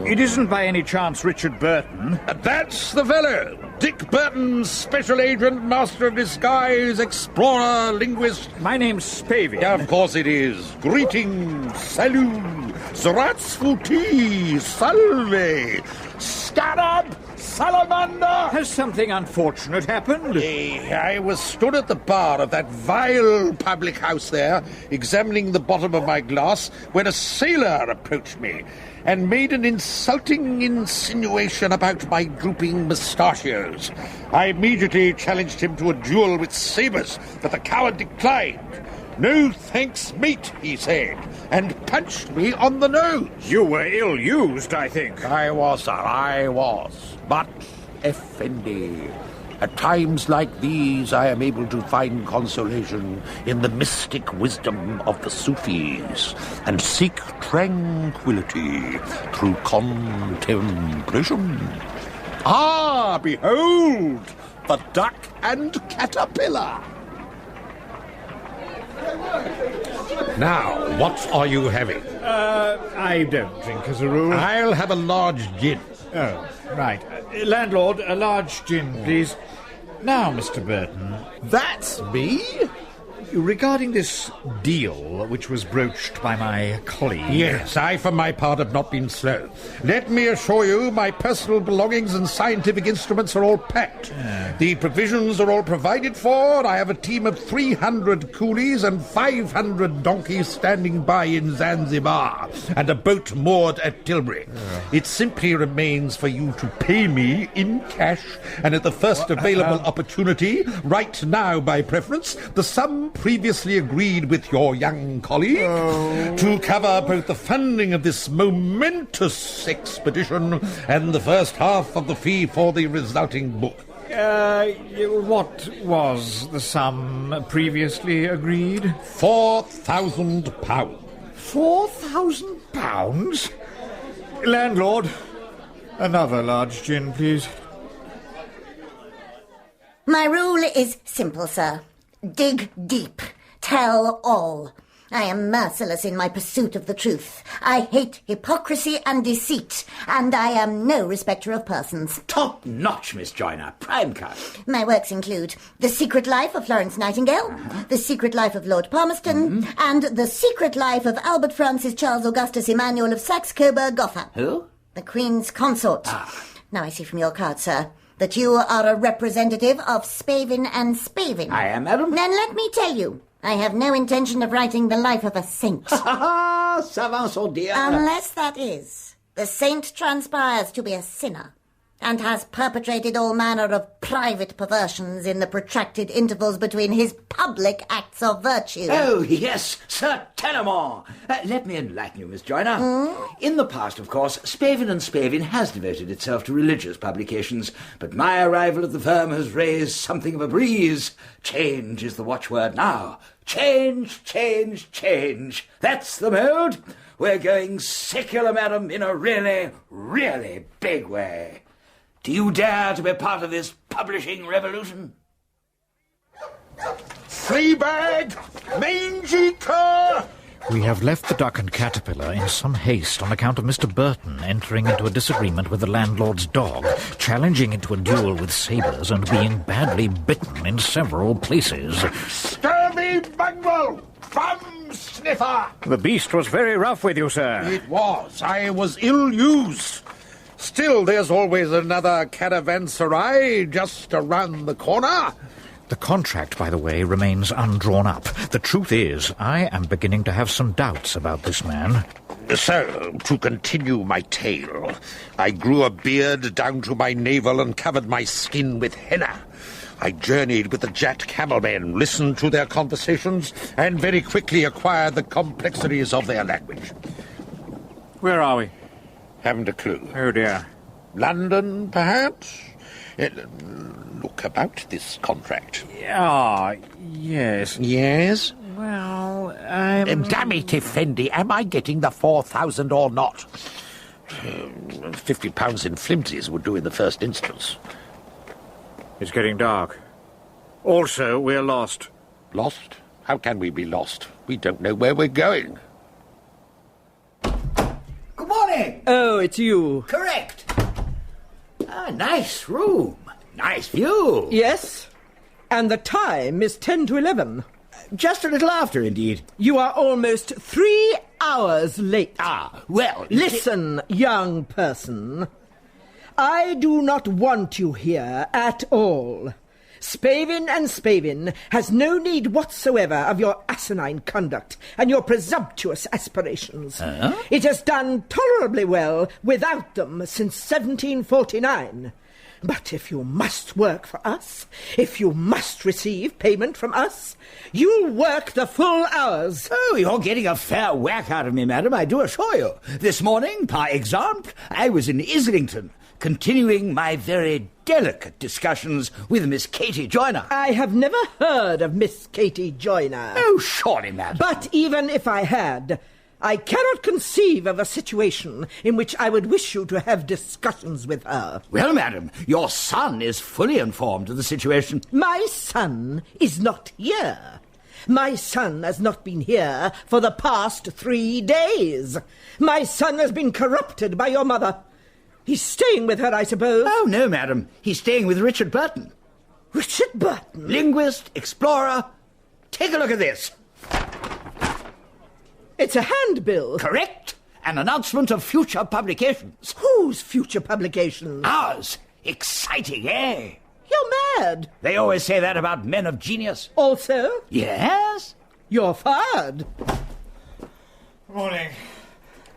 It isn't by any chance Richard Burton. That's the fellow. Dick Burton, special agent, master of disguise, explorer, linguist. My name's Spavin. Yeah, of course it is. Greetings, salut, Zaratsfuti, salve, scarab, salamander. Has something unfortunate happened? I was stood at the bar of that vile public house there, examining the bottom of my glass, when a sailor approached me and made an insulting insinuation about my drooping mustachios. I immediately challenged him to a duel with sabres, but the coward declined. "No thanks, mate," he said, and punched me on the nose. You were ill-used, I think. I was, sir, I was. But, Effendi, at times like these I am able to find consolation in the mystic wisdom of the Sufis and seek tranquility through contemplation. Ah, behold, the duck and caterpillar. Now, what are you having? I don't drink as a rule. I'll have a large gin. Oh, right. Landlord, a large gin, please. Now, Mr. Burton. That's me? Regarding this deal which was broached by my colleague... Yes, I, for my part, have not been slow. Let me assure you, my personal belongings and scientific instruments are all packed. The provisions are all provided for. I have a team of 300 coolies and 500 donkeys standing by in Zanzibar, and a boat moored at Tilbury. It simply remains for you to pay me in cash, and at the first available opportunity, right now by preference, the sum previously agreed with your young colleague to cover both the funding of this momentous expedition and the first half of the fee for the resulting book. What was the sum previously agreed? £4,000. £4,000? Landlord, another large gin, please. My rule is simple, sir. Dig deep. Tell all. I am merciless in my pursuit of the truth. I hate hypocrisy and deceit, and I am no respecter of persons. Top notch, Miss Joyner. Prime cut. My works include The Secret Life of Florence Nightingale, The Secret Life of Lord Palmerston, and The Secret Life of Albert Francis Charles Augustus Emmanuel of Saxe-Coburg-Gotha. Who? The Queen's consort. Now I see from your card, sir, that you are a representative of Spavin and Spavin. I am, madam. Then let me tell you, I have no intention of writing the life of a saint. Ça va, so dear. Unless that is The saint transpires to be a sinner, and has perpetrated all manner of private perversions in the protracted intervals between his public acts of virtue. Oh, yes, Sir Telemore. Let me enlighten you, Miss Joyner. In the past, of course, Spavin and Spavin has devoted itself to religious publications, but my arrival at the firm has raised something of a breeze. Change is the watchword now. Change, change, change. That's the mode. We're going secular, madam, in a really, really big way. Do you dare to be part of this publishing revolution? Fleabag! Mangy cur! We have left the Duck and Caterpillar in some haste on account of Mr. Burton entering into a disagreement with the landlord's dog, challenging into a duel with sabres and being badly bitten in several places. Scurvy bungle! Bum sniffer! The beast was very rough with you, sir. It was. I was ill-used. Still, there's always another caravanserai just around the corner. The contract, by the way, remains undrawn up. The truth is, I am beginning to have some doubts about this man. So, to continue my tale, I grew a beard down to my navel and covered my skin with henna. I journeyed with the Jat camelmen, listened to their conversations, and very quickly acquired the complexities of their language. Where are we? Haven't a clue. Oh, dear. London, perhaps? Look about this contract. Ah, yes. Yes? Well, Damn it, Effendi, am I getting the 4,000 or not? £50 in flimsies would do in the first instance. It's getting dark. Also, we're lost. Lost? How can we be lost? We don't know where we're going. Good morning. Oh, it's you. Correct. Nice room. Nice view. Yes, and the time is 10 to 11. Just a little after, indeed. You are almost 3 hours late. Well... Listen, young person. I do not want you here at all. Spavin and Spavin has no need whatsoever of your asinine conduct and your presumptuous aspirations. It has done tolerably well without them since 1749. But if you must work for us, if you must receive payment from us, you'll work the full hours. Oh, you're getting a fair whack out of me, madam, I do assure you. This morning, par exemple, I was in Islington, continuing my very delicate discussions with Miss Katie Joyner. I have never heard of Miss Katie Joyner. Oh, surely, madam. But even if I had, I cannot conceive of a situation in which I would wish you to have discussions with her. Well, madam, your son is fully informed of the situation. My son is not here. My son has not been here for the past 3 days. My son has been corrupted by your mother. He's staying with her, I suppose. Oh, no, madam. He's staying with Richard Burton. Richard Burton? Linguist, explorer. Take a look at this. It's a handbill. Correct. An announcement of future publications. Whose future publications? Ours. Exciting, eh? You're mad. They always say that about men of genius. Also? Yes? You're fired. Morning,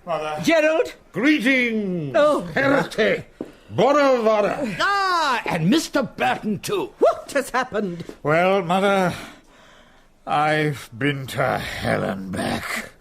Mother. Gerald? Greetings! Oh. Heretic! Bora Vara! And Mr. Burton, too. What has happened? Well, Mother, I've been to hell and back.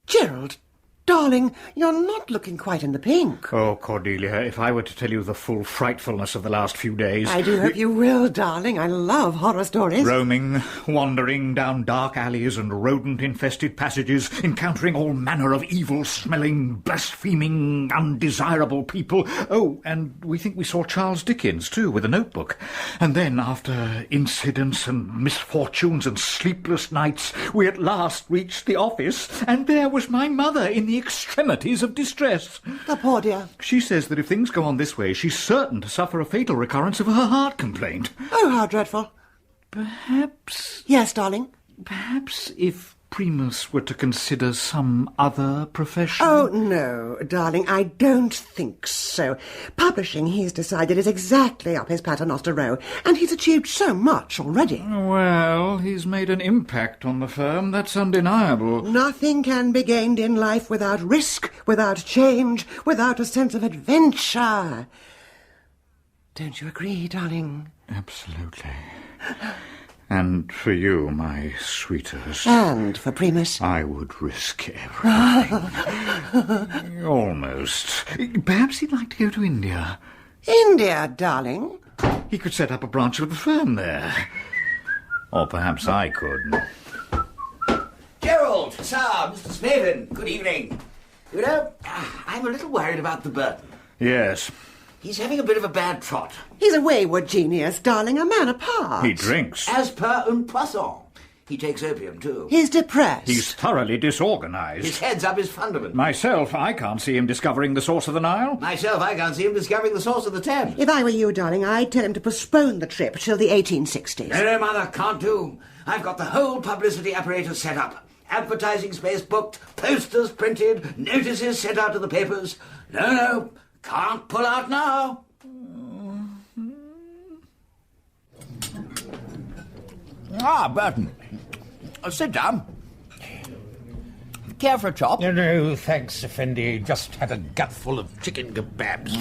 Gerald, darling, you're not looking quite in the pink. Oh, Cordelia, if I were to tell you the full frightfulness of the last few days... I do hope you will, darling. I love horror stories. Roaming, wandering down dark alleys and rodent-infested passages, encountering all manner of evil-smelling, blaspheming, undesirable people. Oh, and we think we saw Charles Dickens, too, with a notebook. And then, after incidents and misfortunes and sleepless nights, we at last reached the office, and there was my mother in the extremities of distress. The poor dear. She says that if things go on this way, she's certain to suffer a fatal recurrence of her heart complaint. Oh, how dreadful. Perhaps... Yes, darling? Perhaps if Primus were to consider some other profession? Oh, no, darling, I don't think so. Publishing, he's decided, is exactly up his paternoster row, and he's achieved so much already. Well, he's made an impact on the firm, that's undeniable. Nothing can be gained in life without risk, without change, without a sense of adventure. Don't you agree, darling? Absolutely. And for you, my sweetest. And for Primus. I would risk everything. Almost. Perhaps he'd like to go to India. India, darling? He could set up a branch of the firm there. Or perhaps I could. Gerald, sir, Mr. Spavin, good evening. You know, I'm a little worried about the Burton. Yes. He's having a bit of a bad trot. He's a wayward genius, darling, a man apart. He drinks. As per un poisson. He takes opium, too. He's depressed. He's thoroughly disorganized. His head's up his fundament. Myself, I can't see him discovering the source of the Nile. Myself, I can't see him discovering the source of the Thames. If I were you, darling, I'd tell him to postpone the trip till the 1860s. No, Mother, can't do. I've got the whole publicity apparatus set up. Advertising space booked, posters printed, notices sent out to the papers. No, can't pull out now. Ah, Burton. Sit down. Care for a chop? No, thanks, Effendi. Just had a gutful of chicken kebabs.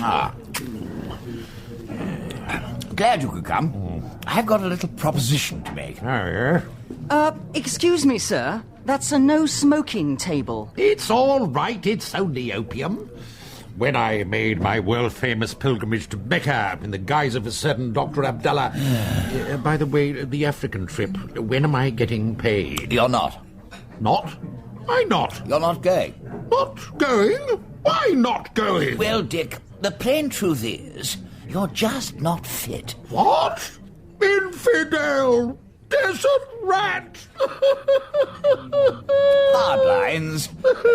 Glad you could come. I've got a little proposition to make. Oh, yeah? Excuse me, sir. That's a no-smoking table. It's all right. It's only opium. When I made my world-famous pilgrimage to Mecca in the guise of a certain Dr. Abdallah... by the way, the African trip, when am I getting paid? You're not. Not? Why not? You're not going. Not going? Why not going? Well, Dick, the plain truth is, you're just not fit. What? Infidel! Desert rat! Hard lines.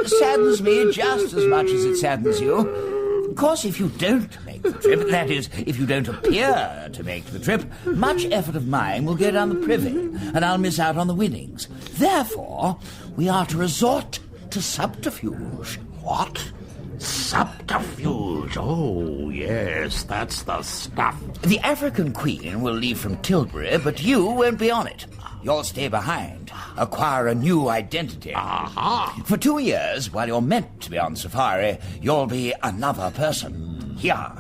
Saddens me just as much as it saddens you. Of course, if you don't make the trip, that is, if you don't appear to make the trip, much effort of mine will go down the privy, and I'll miss out on the winnings. Therefore, we are to resort to subterfuge. What? Subterfuge. Oh, yes, that's the stuff. The African Queen will leave from Tilbury, but you won't be on it. You'll stay behind, acquire a new identity. Aha! For 2 years, while you're meant to be on safari, you'll be another person. Here.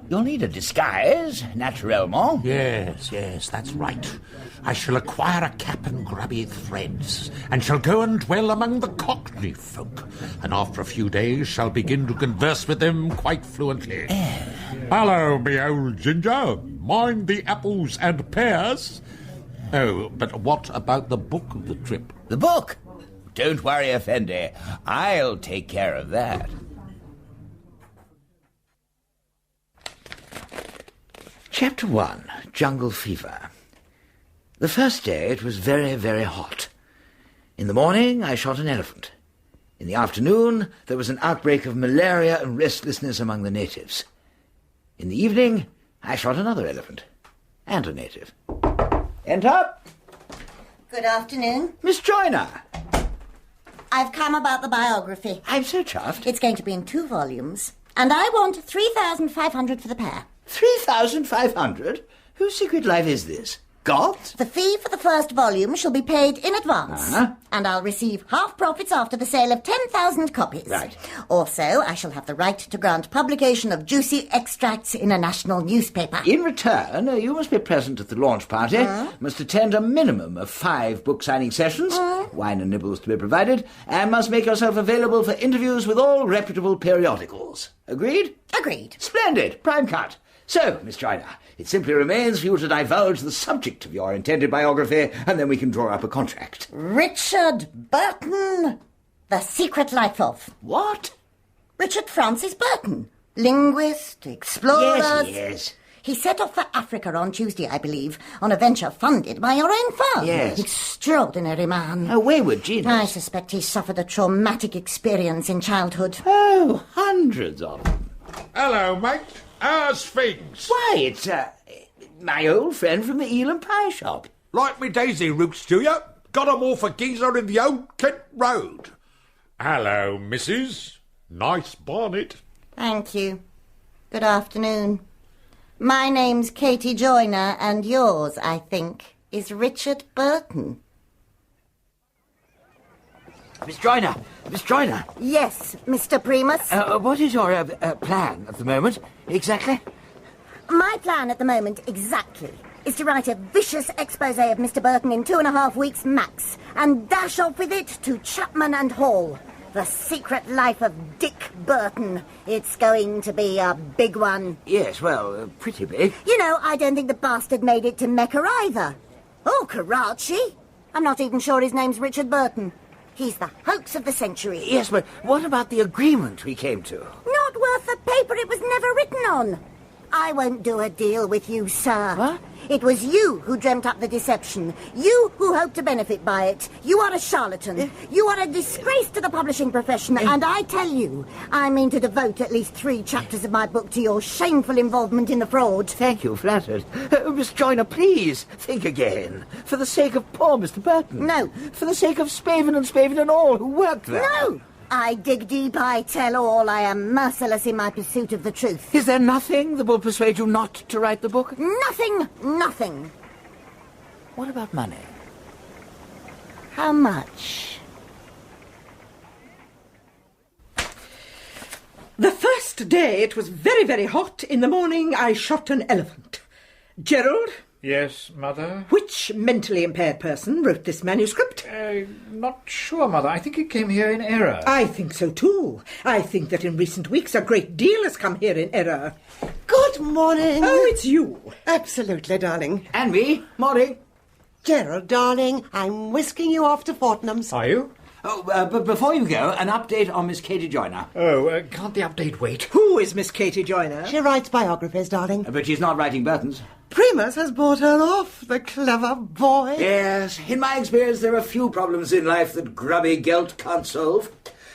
You'll need a disguise, naturellement. Yes, that's right. I shall acquire a cap and grubby threads, and shall go and dwell among the Cockney folk, and after a few days shall begin to converse with them quite fluently. Hello, me old ginger. Mind the apples and pears. Oh, but what about the book of the trip? The book? Don't worry, Effendi. I'll take care of that. Chapter 1, Jungle Fever. The first day it was very, very hot. In the morning I shot an elephant. In the afternoon there was an outbreak of malaria and restlessness among the natives. In the evening I shot another elephant. And a native. Enter. Good afternoon. Miss Joyner. I've come about the biography. I'm so chuffed. It's going to be in 2 volumes. And I want 3,500 for the pair. 3,500? Whose secret life is this? God's? The fee for the first volume shall be paid in advance. And I'll receive half profits after the sale of 10,000 copies. Right. Also, I shall have the right to grant publication of juicy extracts in a national newspaper. In return, you must be present at the launch party, must attend a minimum of 5 book-signing sessions, wine and nibbles to be provided, and must make yourself available for interviews with all reputable periodicals. Agreed? Agreed. Splendid. Prime cut. So, Miss Joyner, it simply remains for you to divulge the subject of your intended biography, and then we can draw up a contract. Richard Burton, The Secret Life of. What? Richard Francis Burton, linguist, explorer. Yes. He set off for Africa on Tuesday, I believe, on a venture funded by your own firm. Yes. Extraordinary man. A wayward genius. I suspect he suffered a traumatic experience in childhood. Oh, hundreds of them. Hello, mate. How's things? Why, it's, my old friend from the eel and pie shop. Like me daisy roots, do you? Got a Morpher geezer in the Old Kent Road. Hello, missus. Nice bonnet. Thank you. Good afternoon. My name's Katie Joyner, and yours, I think, is Richard Burton. Miss Joyner! Miss Joyner! Yes, Mr. Primus? What is your plan at the moment, exactly? My plan at the moment, exactly, is to write a vicious expose of Mr. Burton in 2.5 weeks max, and dash off with it to Chapman and Hall. The Secret Life of Dick Burton. It's going to be a big one. Yes, well, pretty big. You know, I don't think the bastard made it to Mecca either. Oh, Karachi. I'm not even sure his name's Richard Burton. He's the hoax of the century. Yes, but what about the agreement we came to? Not worth the paper it was never written on. I won't do a deal with you, sir. What? It was you who dreamt up the deception. You who hoped to benefit by it. You are a charlatan. You are a disgrace to the publishing profession. And I tell you, I mean to devote at least 3 chapters of my book to your shameful involvement in the fraud. Thank you, flattered. Miss Joyner, please, think again. For the sake of poor Mr. Burton. No. For the sake of Spavin and all who worked there. No! I dig deep, I tell all. I am merciless in my pursuit of the truth. Is there nothing that will persuade you not to write the book? Nothing, nothing. What about money? How much? The first day it was very, very hot. In the morning I shot an elephant. Gerald? Yes, Mother? Which mentally impaired person wrote this manuscript? Not sure, Mother. I think it came here in error. I think so too. I think that in recent weeks a great deal has come here in error. Good morning. Oh, it's you. Absolutely, darling. And me. Morning. Gerald, darling, I'm whisking you off to Fortnum's. Are you? Oh, but before you go, an update on Miss Katie Joyner. Oh, can't the update wait? Who is Miss Katie Joyner? She writes biographies, darling. But she's not writing Burton's. Primus has bought her off, the clever boy. Yes, in my experience there are few problems in life that grubby Gelt can't solve.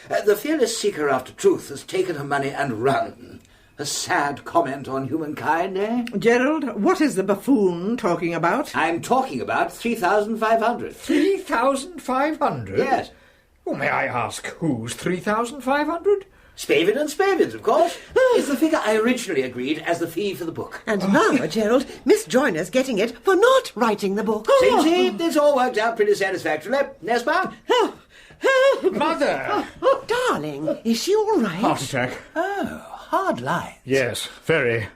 The fearless seeker after truth has taken her money and run. A sad comment on humankind, eh? Gerald, what is the buffoon talking about? I'm talking about 3,500. 3,500? Yes. Oh, may I ask who's 3,500? Spavin and Spavins, of course. It's the figure I originally agreed as the fee for the book. And now, Gerald, Miss Joyner's getting it for not writing the book. See, this all worked out pretty satisfactorily. Nespa? Mother! Oh, darling, is she all right? Heart attack. Oh, hard lines. Yes, very.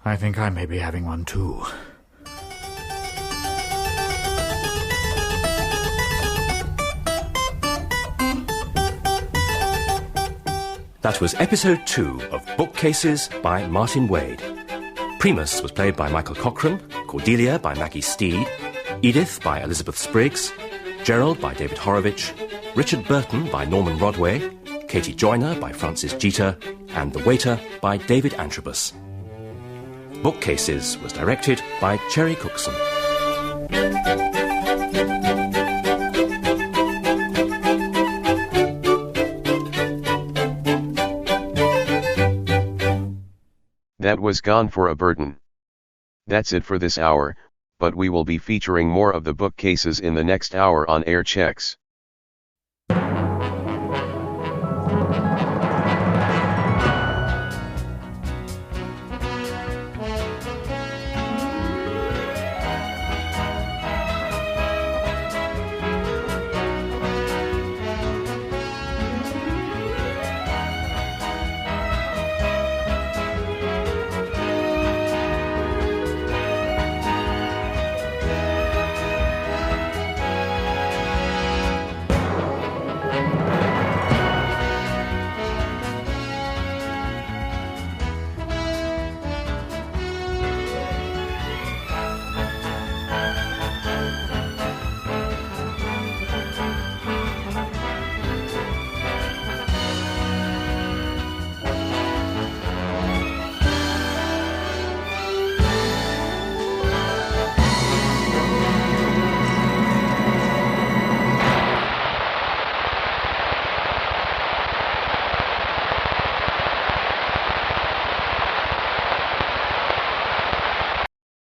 I think I may be having one too. That was episode 2 of Bookcases by Martin Wade. Primus was played by Michael Cochran, Cordelia by Maggie Steed, Edith by Elizabeth Spriggs, Gerald by David Horowitch, Richard Burton by Norman Rodway, Katie Joyner by Francis Jeter, and The Waiter by David Antrobus. Bookcases was directed by Cherry Cookson. That was Gone for a Burton. That's it for this hour, but we will be featuring more of the bookcases in the next hour on Air Checks.